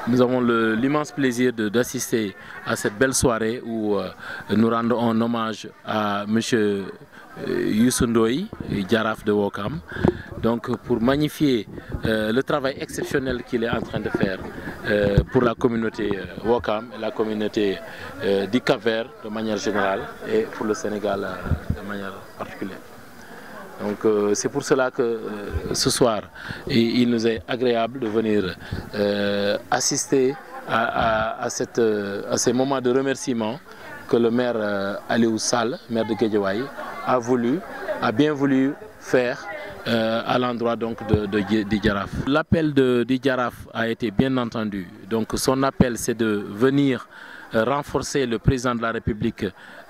Nous avons l'immense plaisir d'assister à cette belle soirée où nous rendons un hommage à M. Youssou Ndoye, Jaraaf de Ouakam, donc pour magnifier le travail exceptionnel qu'il est en train de faire pour la communauté Ouakam, la communauté du Cap-Vert de manière générale et pour le Sénégal de manière particulière. Donc c'est pour cela que ce soir, il nous est agréable de venir assister à ces moments de remerciement que le maire Aliou Sall, maire de Guédiawaye, a bien voulu faire à l'endroit donc de Jaraaf. L'appel de Jaraaf a été bien entendu. Donc son appel, c'est de venir renforcer le président de la République,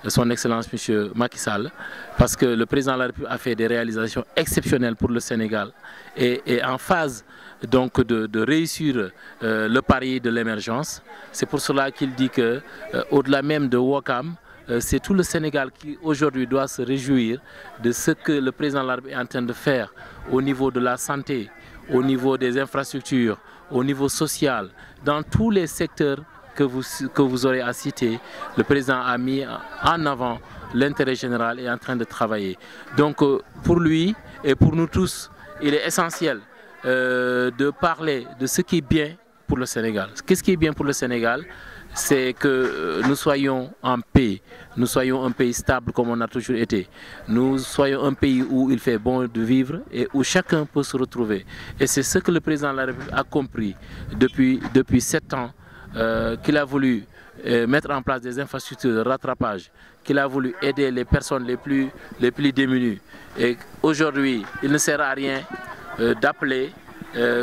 son Excellence M. Macky Sall, parce que le président de la République a fait des réalisations exceptionnelles pour le Sénégal et en phase donc de réussir le pari de l'émergence. C'est pour cela qu'il dit que au-delà même de Ouakam, c'est tout le Sénégal qui aujourd'hui doit se réjouir de ce que le président de la République est en train de faire au niveau de la santé, au niveau des infrastructures, au niveau social, dans tous les secteurs que vous aurez à citer. Le président a mis en avant l'intérêt général et est en train de travailler. Donc pour lui et pour nous tous, il est essentiel de parler de ce qui est bien pour le Sénégal. Qu'est-ce qui est bien pour le Sénégal? C'est que nous soyons en paix, nous soyons un pays stable comme on a toujours été. Nous soyons un pays où il fait bon de vivre et où chacun peut se retrouver. Et c'est ce que le président de la République a compris depuis 7 ans, qu'il a voulu mettre en place des infrastructures de rattrapage, qu'il a voulu aider les personnes les plus démunies. Et aujourd'hui, il ne sert à rien d'appeler,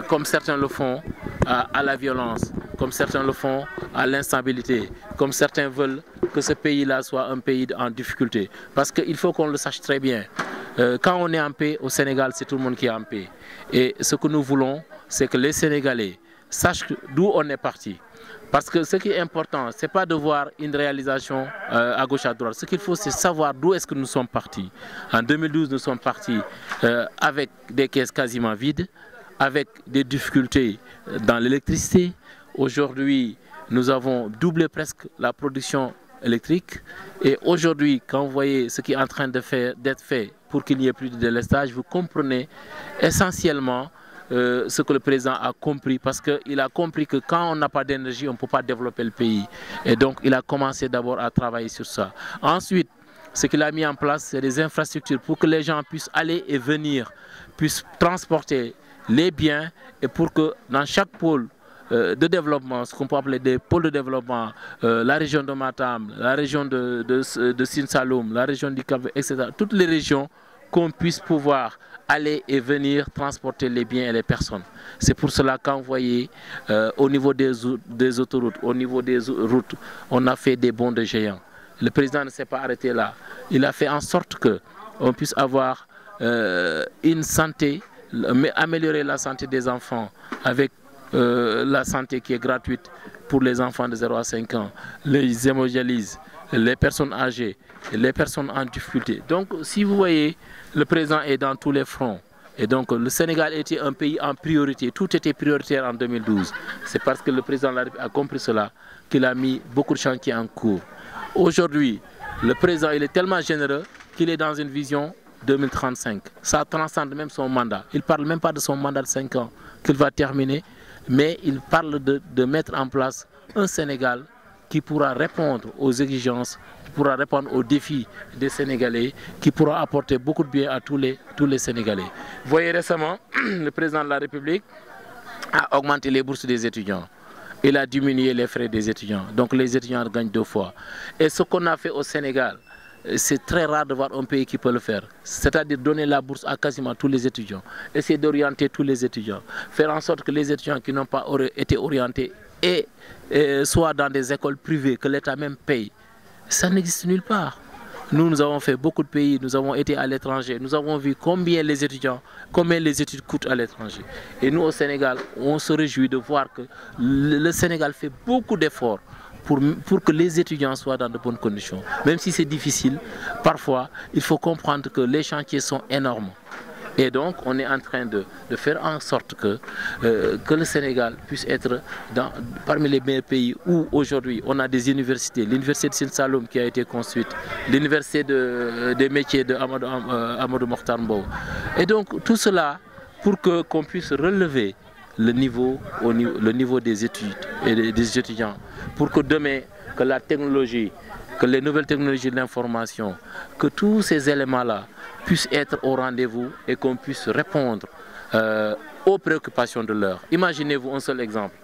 comme certains le font, à la violence, comme certains le font à l'instabilité, comme certains veulent que ce pays-là soit un pays en difficulté. Parce qu'il faut qu'on le sache très bien. Quand on est en paix au Sénégal, c'est tout le monde qui est en paix. Et ce que nous voulons, c'est que les Sénégalais sachent d'où on est parti. Parce que ce qui est important, ce n'est pas de voir une réalisation à gauche, à droite. Ce qu'il faut, c'est savoir d'où est-ce que nous sommes partis. En 2012, nous sommes partis avec des caisses quasiment vides, avec des difficultés dans l'électricité. Aujourd'hui, nous avons doublé presque la production électrique. Et aujourd'hui, quand vous voyez ce qui est en train d'être fait pour qu'il n'y ait plus de délestage, vous comprenez essentiellement ce que le président a compris, parce qu'il a compris que quand on n'a pas d'énergie, on ne peut pas développer le pays. Et donc, il a commencé d'abord à travailler sur ça. Ensuite, ce qu'il a mis en place, c'est des infrastructures pour que les gens puissent aller et venir, puissent transporter les biens, et pour que dans chaque pôle de développement, ce qu'on peut appeler des pôles de développement, la région de Matam, la région de Sine Saloum, la région du Cap, etc., toutes les régions, qu'on puisse pouvoir aller et venir transporter les biens et les personnes. C'est pour cela quand vous voyez au niveau des autoroutes, au niveau des routes, on a fait des bonds de géants. Le président ne s'est pas arrêté là. Il a fait en sorte qu'on puisse avoir une santé, améliorer la santé des enfants avec la santé qui est gratuite pour les enfants de 0 à 5 ans, les hémodialyses, les personnes âgées, les personnes en difficulté. Donc si vous voyez, le président est dans tous les fronts. Et donc le Sénégal était un pays en priorité. Tout était prioritaire en 2012. C'est parce que le président de la République a compris cela qu'il a mis beaucoup de chantiers en cours. Aujourd'hui, le président il est tellement généreux qu'il est dans une vision 2035. Ça transcende même son mandat. Il ne parle même pas de son mandat de 5 ans qu'il va terminer, mais il parle de mettre en place un Sénégal qui pourra répondre aux exigences, qui pourra répondre aux défis des Sénégalais, qui pourra apporter beaucoup de bien à tous les Sénégalais. Vous voyez récemment, le président de la République a augmenté les bourses des étudiants. Il a diminué les frais des étudiants. Donc les étudiants gagnent 2 fois. Et ce qu'on a fait au Sénégal, c'est très rare de voir un pays qui peut le faire. C'est-à-dire donner la bourse à quasiment tous les étudiants. Essayer d'orienter tous les étudiants. Faire en sorte que les étudiants qui n'ont pas été orientés et soit dans des écoles privées que l'État même paye. Ça n'existe nulle part. Nous avons fait beaucoup de pays, nous avons été à l'étranger, nous avons vu combien les études coûtent à l'étranger. Et nous au Sénégal, on se réjouit de voir que le Sénégal fait beaucoup d'efforts pour que les étudiants soient dans de bonnes conditions. Même si c'est difficile, parfois, il faut comprendre que les chantiers sont énormes. Et donc, on est en train de faire en sorte que le Sénégal puisse être parmi les meilleurs pays où aujourd'hui on a des universités. L'université de Sine Saloum qui a été construite, l'université des métiers de Amadou Mokhtar Mbow. Et donc, tout cela pour qu'on puisse relever le niveau des études et des étudiants. Pour que demain, que la technologie, que les nouvelles technologies de l'information, que tous ces éléments-là puissent être au rendez-vous et qu'on puisse répondre aux préoccupations de l'heure. Imaginez-vous un seul exemple.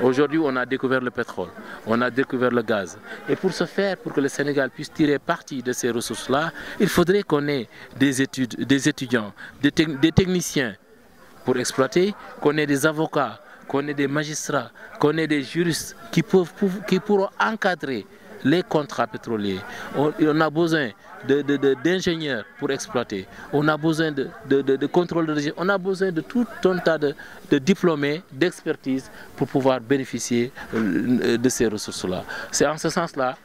Aujourd'hui, on a découvert le pétrole, on a découvert le gaz. Et pour ce faire, pour que le Sénégal puisse tirer parti de ces ressources-là, il faudrait qu'on ait des étudiants, des techniciens pour exploiter, qu'on ait des avocats, qu'on ait des magistrats, qu'on ait des juristes qui pourront encadrer les contrats pétroliers. On a besoin d'ingénieurs pour exploiter. On a besoin de contrôle de gestion. On a besoin de tout un tas de diplômés, d'expertise pour pouvoir bénéficier de ces ressources-là. C'est en ce sens-là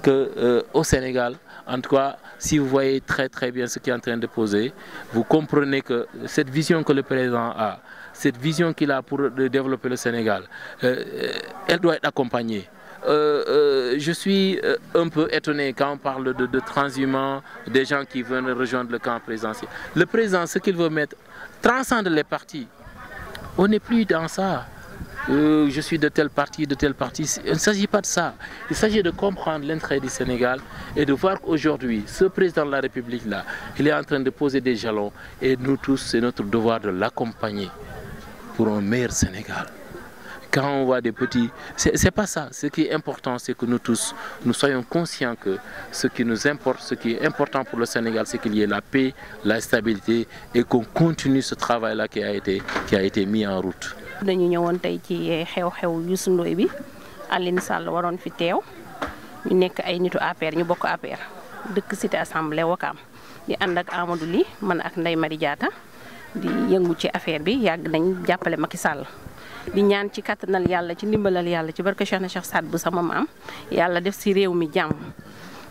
qu'au Sénégal, en tout cas, si vous voyez très bien ce qui est en train de poser, vous comprenez que cette vision que le président a, cette vision qu'il a pour développer le Sénégal, elle doit être accompagnée. Je suis un peu étonné quand on parle de transhumants, des gens qui veulent rejoindre le camp présidentiel. Le président, ce qu'il veut mettre, transcende les partis. On n'est plus dans ça. Je suis de tel parti, de tel parti. Il ne s'agit pas de ça. Il s'agit de comprendre l'intérêt du Sénégal et de voir qu'aujourd'hui, ce président de la République-là, il est en train de poser des jalons et nous tous, c'est notre devoir de l'accompagner pour un meilleur Sénégal. Quand on voit des petits, c'est pas ça. Ce qui est important, c'est que nous tous, nous soyons conscients que ce qui nous importe, ce qui est important pour le Sénégal, c'est qu'il y ait la paix, la stabilité et qu'on continue ce travail-là qui a été mis en route. dañu ñëwoon tey ci xew-xew Youssou Ndoye bi Aline Sall waroon fi teew ñu nekk ay nitu APR ñu bokk APR dëkk cité assemblée Ouakam di ànd ak Amadou Ly man ak Ndeye Marie Diatta di yëngu ci affaire bi yàgg nañ jàppale Macky Sall di ñaan ci kattanal yàlla ci ndimbalal yàlla ci barke Cheikh na Cheikh Saad bu sama maam yàlla def si réew mi jàmm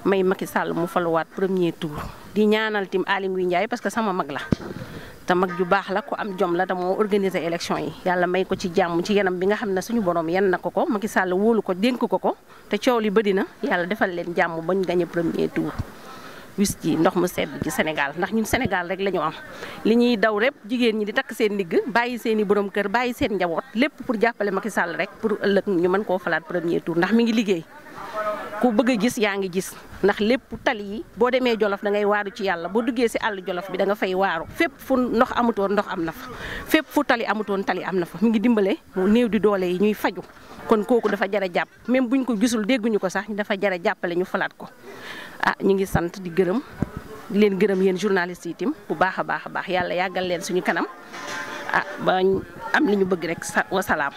may Macky Sall mu faluwaat premier tour di ñaanal tim Aly Ngouille Ndiaye parce que sama mag la te mag ju baax la ko am jom la te moo organiser élection yi yàlla may ko ci jàmm ci yanam bi nga xam ne suñu borom yan na ko Macky Sall wóolu ko dénk ko te coow li bëri na yàlla defal leen jàmm bañ gagné premier tour wis ji ndox mu sedd ci Sénégal ndax ñun Sénégal rek la ñu am li ñuy daw rek jigéen ñi di takk seen ndigg bàyyi seen i borom kër bàyyi seen njaboot lépp pour jàppale Macky Sall rek pour ëllëg ñu mën koo falaat premier tour ndax mi ngi liggéey ku bëgg a gis yaa ngi gis ndax lépp tali yi boo demee Jolof da ngay waaru ci yàlla boo duggee si àll Jolof bi da nga fay waaru fépp fu ndox amutoon ndox am na fa fépp fu tali amutoon tali am na fa mi ngi dimbale mu néew di doole yi ñuy faju kon kooku dafa jar a jàpp même buñ ko gisul dégguñu ko sax dafa jar a jàppale ñu falaat ko ñu ngi sant di gërëm di leen gërëm yéen journalistes yi itam bu baax a baax yàlla yàggal leen suñu kanam ba am li ñu bëgg rek wa salaam